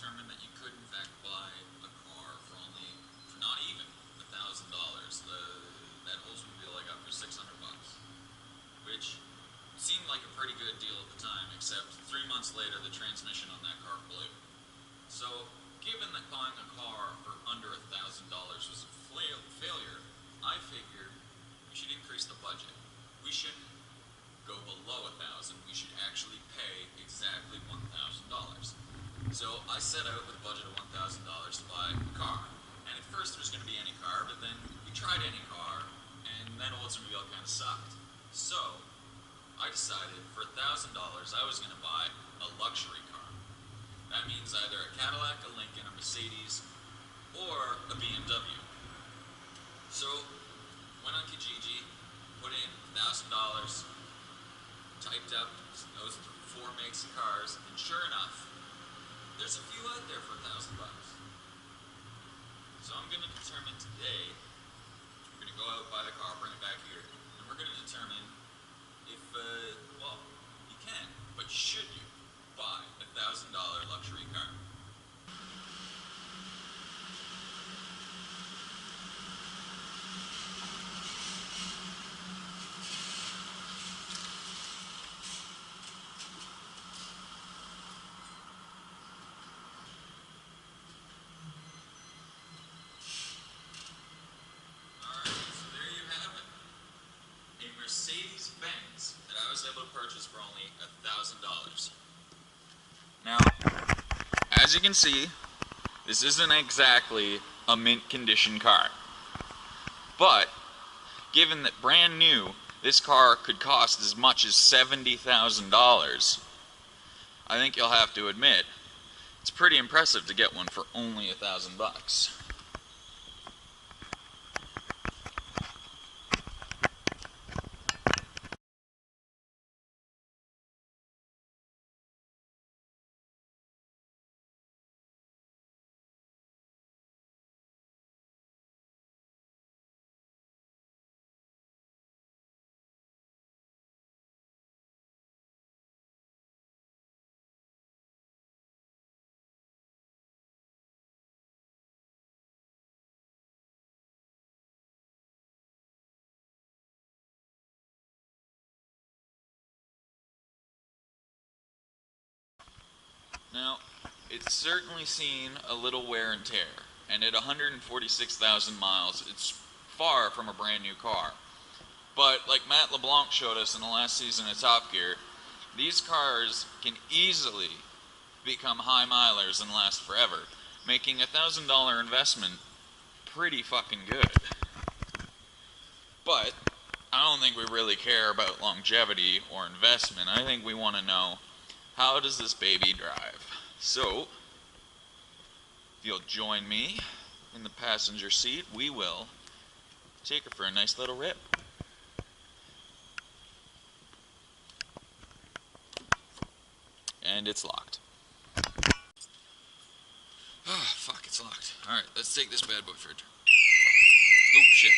determined that you could in fact buy a car for not even $1,000. That Oldsmobile I got for 600 bucks, which seemed like a pretty good deal at the time, except 3 months later the transmission on that car blew. So, given that buying a car for under $1,000 was a failure, I figured we should increase the budget. We shouldn't go below $1,000. We should actually pay exactly $1,000. So I set out with a budget of $1,000 to buy a car. And at first it was going to be any car, but then we tried any car, and then Oldsmobile kind of sucked. So I decided for $1,000 I was going to buy a luxury car. That means either a Cadillac, a Lincoln, a Mercedes, or a BMW. So went on Kijiji, put in $1,000, typed up those 4 makes of cars, and sure enough, there's a few out there for $1,000 bucks. So I'm going to determine today, we're going to go out, buy the car, bring it back here, and we're going to determine if, well, you can, but should you buy a $1,000 luxury car? Mercedes-Benz that I was able to purchase for only $1,000. Now, as you can see, this isn't exactly a mint condition car. But, given that brand new, this car could cost as much as $70,000, I think you'll have to admit, it's pretty impressive to get one for only $1,000. Now, it's certainly seen a little wear and tear, and at 146,000 miles, it's far from a brand new car. But, like Matt LeBlanc showed us in the last season of Top Gear, these cars can easily become high milers and last forever, making a $1,000 investment pretty fucking good. But, I don't think we really care about longevity or investment. I think we want to know, how does this baby drive? So, if you'll join me in the passenger seat, we will take her for a nice little rip. And it's locked. Oh, fuck, it's locked. Alright, let's take this bad boy for a turn. Oh, shit.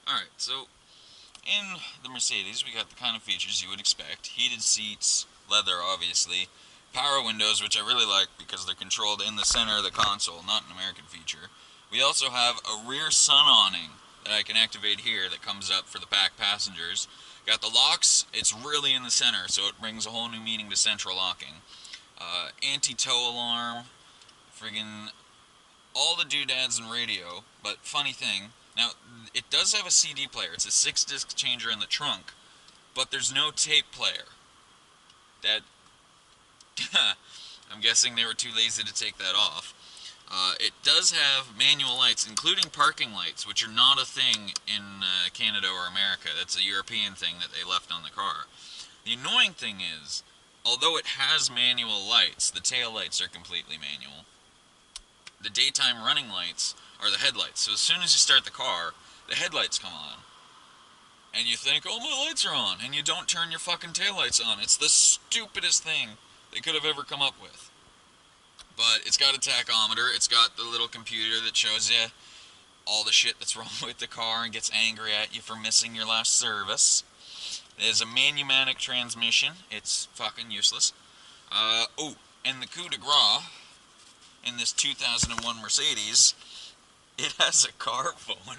Alright, so in the Mercedes, we got the kind of features you would expect. Heated seats, leather obviously, power windows, which I really like because they're controlled in the center of the console, not an American feature. We also have a rear sun awning that I can activate here that comes up for the back passengers. Got the locks, it's really in the center, so it brings a whole new meaning to central locking. Anti-tow alarm, friggin' all the doodads and radio, but funny thing, now, it does have a CD player. It's a 6-disc changer in the trunk, but there's no tape player. That, I'm guessing they were too lazy to take that off. It does have manual lights, including parking lights, which are not a thing in Canada or America. That's a European thing that they left on the car. The annoying thing is, although it has manual lights, the tail lights are completely manual. The daytime running lights are the headlights. So as soon as you start the car, the headlights come on. And you think, oh, my lights are on, and you don't turn your fucking taillights on. It's the stupidest thing they could have ever come up with. But it's got a tachometer, it's got the little computer that shows you all the shit that's wrong with the car and gets angry at you for missing your last service. There's a manumatic transmission. It's fucking useless. Oh, and the coup de grace in this 2001 Mercedes, it has a car phone.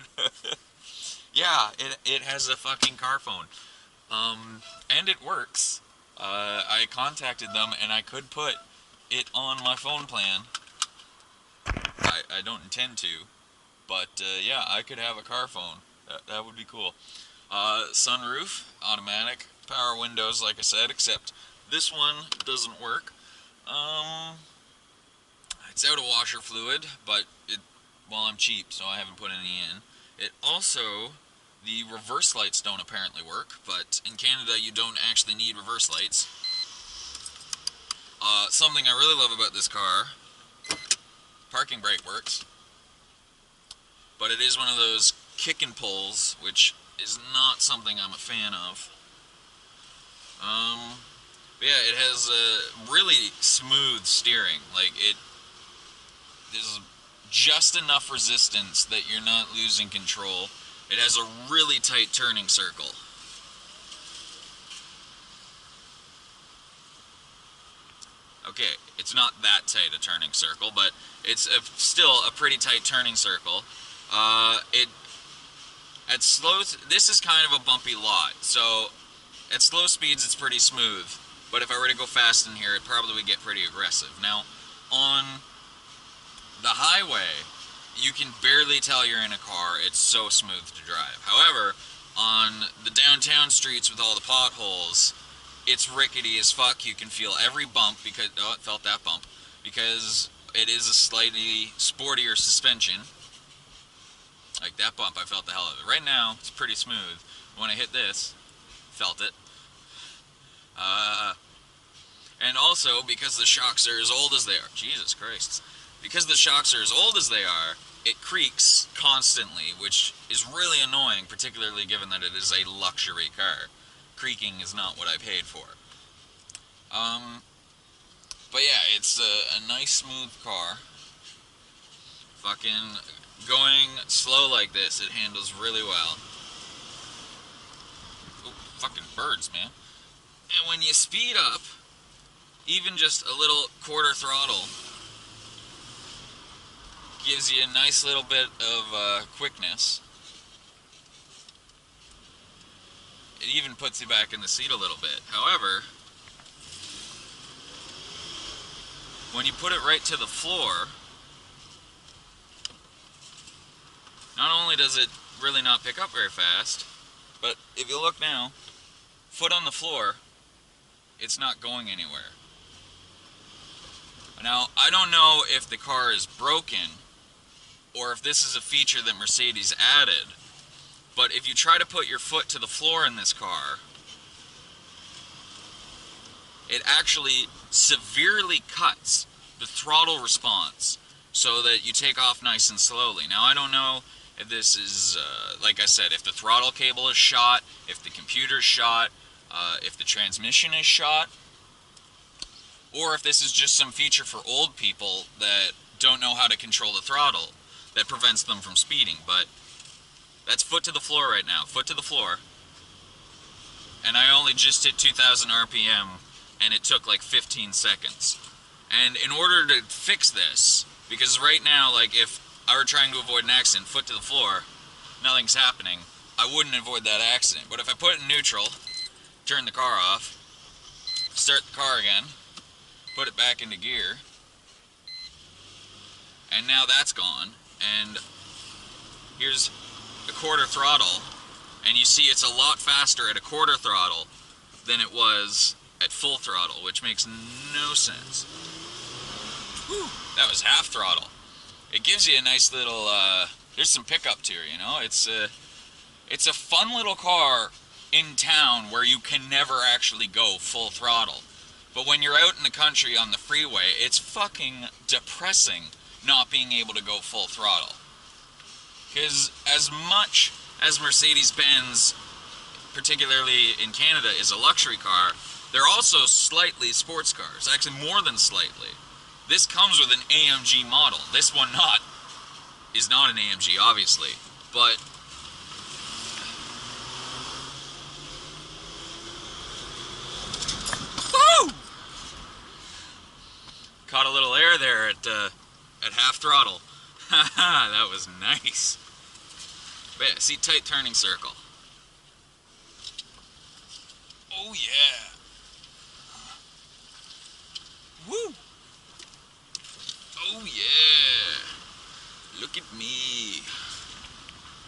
Yeah, it has a fucking car phone. And it works. I contacted them and I could put it on my phone plan. I don't intend to, but yeah, I could have a car phone. That would be cool. Sunroof, automatic, power windows, like I said, except this one doesn't work. It's out of washer fluid, but well, I'm cheap, so I haven't put any in. It also, the reverse lights don't apparently work, but in Canada you don't actually need reverse lights. Something I really love about this car, parking brake works, but it is one of those kick and pulls, which is not something I'm a fan of. But yeah, it has a really smooth steering. Like, there's just enough resistance that you're not losing control. It has a really tight turning circle. Okay, it's not that tight a turning circle, but it's still a pretty tight turning circle. At slow, this is kind of a bumpy lot, so at slow speeds it's pretty smooth, but if I were to go fast in here, it probably would get pretty aggressive. Now, on the highway, you can barely tell you're in a car. It's so smooth to drive. However, on the downtown streets with all the potholes, it's rickety as fuck. You can feel every bump because, oh, it felt that bump, because it is a slightly sportier suspension. Like that bump, I felt the hell of it. Right now, it's pretty smooth. When I hit this, felt it. And also, because the shocks are as old as they are, Jesus Christ, because the shocks are as old as they are, it creaks constantly, which is really annoying, particularly given that it is a luxury car. Creaking is not what I paid for. But yeah, it's a nice, smooth car. Fucking going slow like this, it handles really well. Ooh, fucking birds, man. And when you speed up, even just a little quarter throttle gives you a nice little bit of quickness. It even puts you back in the seat a little bit. However, when you put it right to the floor, not only does it really not pick up very fast, but if you look now, foot on the floor, it's not going anywhere. Now, I don't know if the car is broken or if this is a feature that Mercedes added, but if you try to put your foot to the floor in this car, it actually severely cuts the throttle response so that you take off nice and slowly. Now, I don't know if this is, like I said, if the throttle cable is shot, if the computer's shot, if the transmission is shot, or if this is just some feature for old people that don't know how to control the throttle that prevents them from speeding. But that's foot to the floor right now, foot to the floor. And I only just hit 2,000 RPM, and it took like 15 seconds. And in order to fix this, because right now, like, if I were trying to avoid an accident, foot to the floor, nothing's happening, I wouldn't avoid that accident. But if I put it in neutral, turn the car off, start the car again, put it back into gear, and now that's gone, and here's a quarter throttle, and you see it's a lot faster at a quarter throttle than it was at full throttle, which makes no sense. Whew, that was half throttle. It gives you a nice little, there's some pickup to it, you know? It's a fun little car in town where you can never actually go full throttle. But when you're out in the country on the freeway, it's fucking depressing not being able to go full throttle. Because as much as Mercedes-Benz, particularly in Canada, is a luxury car, they're also slightly sports cars, actually more than slightly. This comes with an AMG model. This one is not an AMG, obviously, but at half throttle. Haha, that was nice. But yeah, see, tight turning circle. Oh yeah. Woo! Oh yeah! Look at me.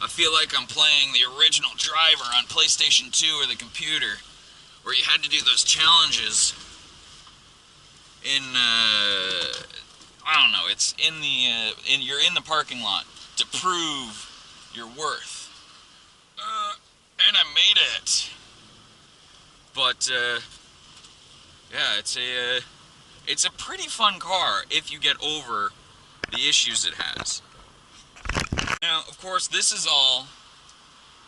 I feel like I'm playing the original Driver on PlayStation 2 or the computer, where you had to do those challenges in, I don't know, it's in the, you're in the parking lot to prove your worth. And I made it! But, yeah, it's a pretty fun car if you get over the issues it has. Now, of course, this is all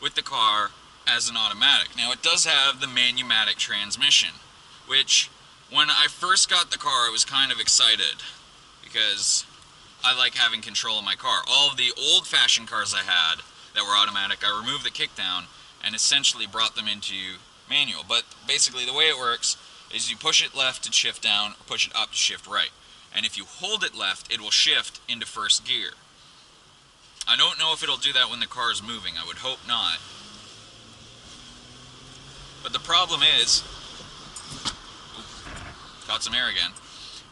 with the car as an automatic. Now, it does have the manumatic transmission, which, when I first got the car, I was kind of excited, because I like having control of my car. All of the old-fashioned cars I had that were automatic, I removed the kickdown and essentially brought them into manual. But basically, the way it works is you push it left to shift down, or push it up to shift right. And if you hold it left, it will shift into first gear. I don't know if it'll do that when the car is moving. I would hope not. But the problem is, got some air again,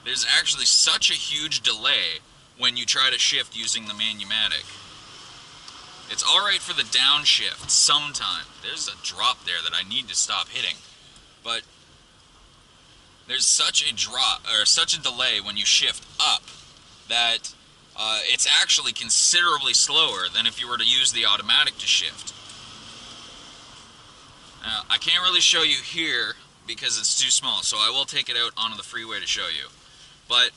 there's actually such a huge delay when you try to shift using the manumatic. It's alright for the downshift sometime. There's a drop there that I need to stop hitting. But there's such a drop, or such a delay when you shift up, that it's actually considerably slower than if you were to use the automatic to shift. Now, I can't really show you here because it's too small, so I will take it out onto the freeway to show you. But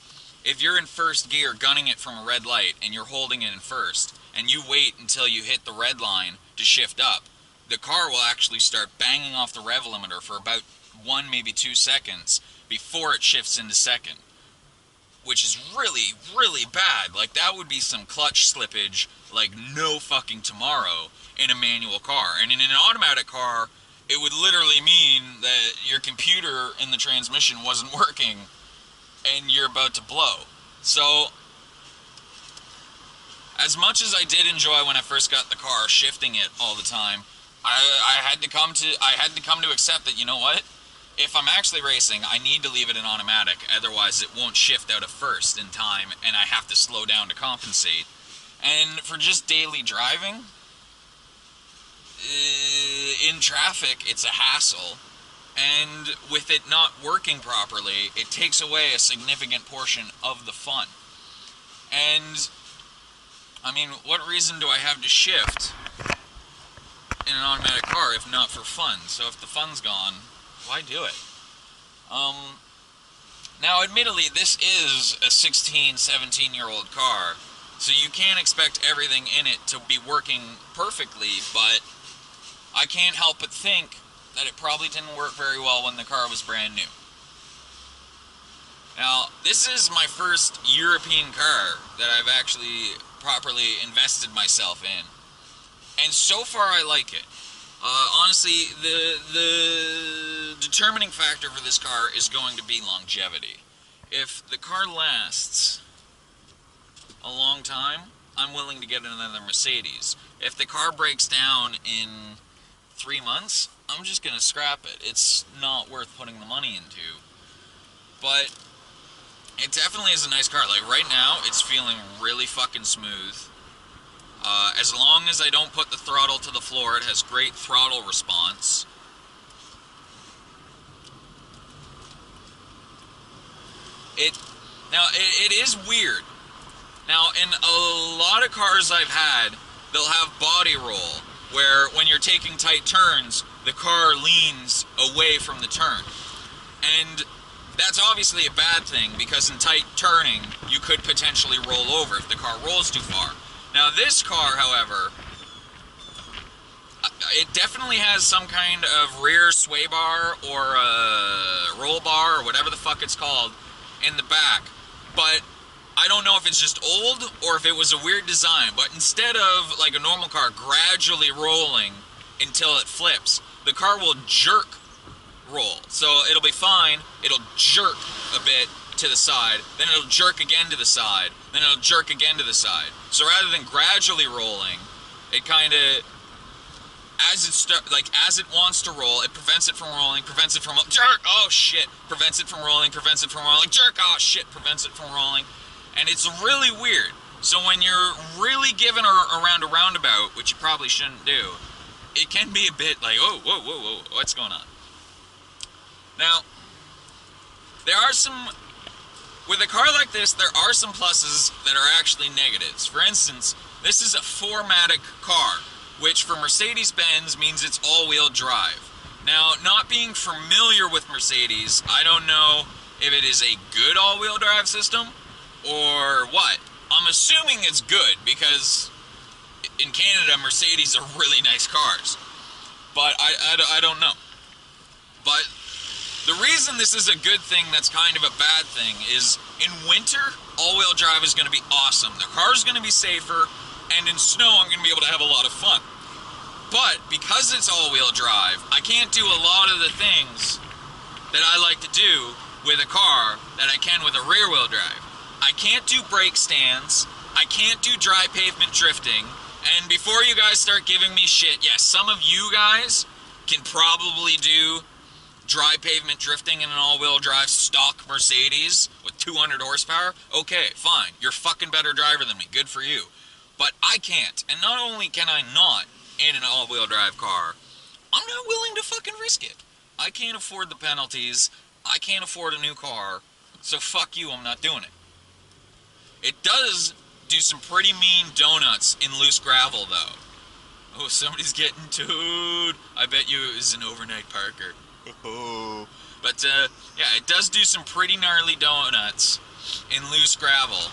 if you're in first gear gunning it from a red light and you're holding it in first, and you wait until you hit the red line to shift up, the car will actually start banging off the rev limiter for about 1, maybe 2 seconds before it shifts into second. Which is really, really bad. Like, that would be some clutch slippage like no fucking tomorrow in a manual car. And in an automatic car, it would literally mean that your computer in the transmission wasn't working and you're about to blow. So, as much as I did enjoy when I first got the car, shifting it all the time, I had to come to accept that, you know what? If I'm actually racing, I need to leave it in automatic, otherwise it won't shift out of first in time, and I have to slow down to compensate. And for just daily driving, in traffic, it's a hassle. And with it not working properly, it takes away a significant portion of the fun. And, I mean, what reason do I have to shift in an automatic car if not for fun? So if the fun's gone, why do it? Now, admittedly, this is a 16, 17-year-old car, so you can't expect everything in it to be working perfectly, but I can't help but think that it probably didn't work very well when the car was brand new. Now, this is my first European car that I've actually properly invested myself in, and so far I like it. Honestly, the determining factor for this car is going to be longevity. If the car lasts a long time, I'm willing to get another Mercedes. If the car breaks down in 3 months, I'm just going to scrap it. It's not worth putting the money into. But it definitely is a nice car. Like, right now, it's feeling really fucking smooth. As long as I don't put the throttle to the floor, it has great throttle response. It is weird. Now, in a lot of cars I've had, they'll have body roll, where when you're taking tight turns, the car leans away from the turn. And that's obviously a bad thing, because in tight turning, you could potentially roll over if the car rolls too far. Now, this car, however, it definitely has some kind of rear sway bar or roll bar or whatever the fuck it's called in the back. But I don't know if it's just old or if it was a weird design. But instead of, like a normal car, gradually rolling until it flips, the car will jerk roll. So it'll be fine. It'll jerk a bit to the side, then it'll jerk again to the side, then it'll jerk again to the side. So rather than gradually rolling, it kind of, as it wants to roll, it prevents it from rolling, prevents it from jerk. Oh shit! Prevents it from rolling, prevents it from rolling. Jerk. Oh shit! Prevents it from rolling, and it's really weird. So when you're really giving around a roundabout, which you probably shouldn't do, it can be a bit like, oh, whoa, whoa, whoa, what's going on? Now, there are some, with a car like this, there are some pluses that are actually negatives. For instance, this is a 4MATIC car, which for Mercedes-Benz means it's all-wheel drive. Now, not being familiar with Mercedes, I don't know if it is a good all-wheel drive system or what. I'm assuming it's good because in Canada, Mercedes are really nice cars. But I don't know. But the reason this is a good thing that's kind of a bad thing is in winter, all-wheel drive is going to be awesome. The car's going to be safer, and in snow, I'm going to be able to have a lot of fun. But because it's all-wheel drive, I can't do a lot of the things that I like to do with a car that I can with a rear-wheel drive. I can't do brake stands, I can't do dry pavement drifting, and before you guys start giving me shit, yes, some of you guys can probably do dry pavement drifting in an all-wheel drive stock Mercedes with 200 horsepower. Okay, fine, you're a fucking better driver than me, good for you. But I can't, and not only can I not in an all-wheel drive car, I'm not willing to fucking risk it. I can't afford the penalties, I can't afford a new car, so fuck you, I'm not doing it. It does do some pretty mean donuts in loose gravel, though. Oh, somebody's getting towed. I bet you it was an overnight parker. Oh. But, yeah, it does do some pretty gnarly donuts in loose gravel.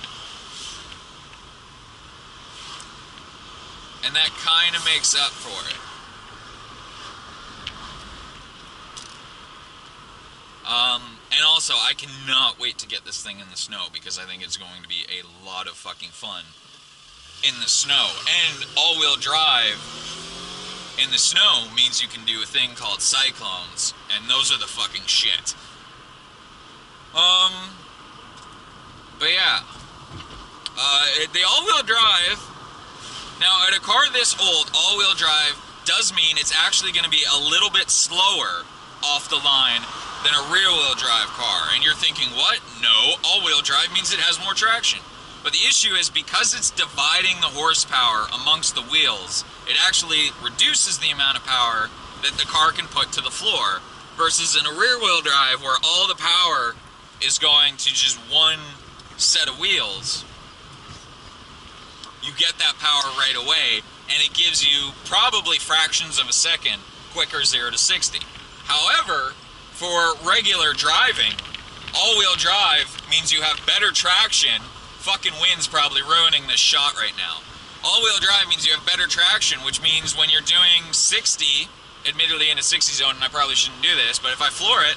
And that kind of makes up for it. And also, I cannot wait to get this thing in the snow because I think it's going to be a lot of fucking fun in the snow. And all-wheel drive in the snow means you can do a thing called cyclones, and those are the fucking shit. But yeah. The all-wheel drive, now at a car this old, all-wheel drive does mean it's actually going to be a little bit slower off the line than a rear-wheel drive car. And you're thinking, what? No, all-wheel drive means it has more traction. But the issue is because it's dividing the horsepower amongst the wheels, it actually reduces the amount of power that the car can put to the floor, versus in a rear-wheel drive where all the power is going to just one set of wheels. You get that power right away, and it gives you probably fractions of a second quicker 0 to 60. However, for regular driving, all-wheel drive means you have better traction. Fucking wind's probably ruining this shot right now. All-wheel drive means you have better traction, which means when you're doing 60, admittedly in a 60 zone, and I probably shouldn't do this, but if I floor it,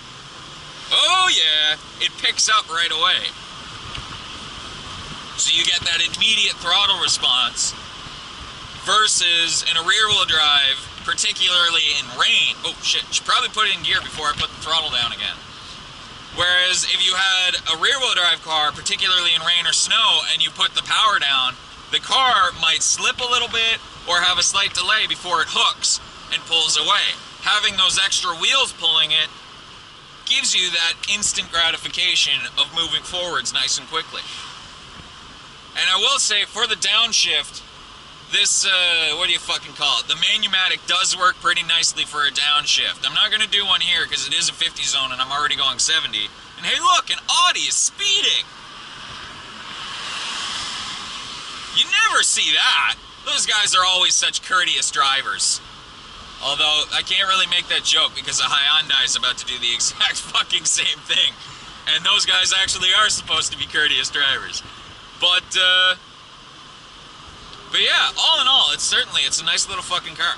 oh yeah, it picks up right away. So you get that immediate throttle response, versus in a rear-wheel drive, particularly in rain. Oh shit, should probably put it in gear before I put the throttle down again. Whereas if you had a rear-wheel drive car, particularly in rain or snow, and you put the power down, the car might slip a little bit or have a slight delay before it hooks and pulls away. Having those extra wheels pulling it gives you that instant gratification of moving forwards nice and quickly. And I will say, for the downshift, this, what do you fucking call it? The Manumatic does work pretty nicely for a downshift. I'm not going to do one here because it is a 50 zone and I'm already going 70. And hey look, an Audi is speeding! You never see that! Those guys are always such courteous drivers. Although, I can't really make that joke because a Hyundai is about to do the exact fucking same thing. And those guys actually are supposed to be courteous drivers. But yeah, all in all, it's a nice little fucking car.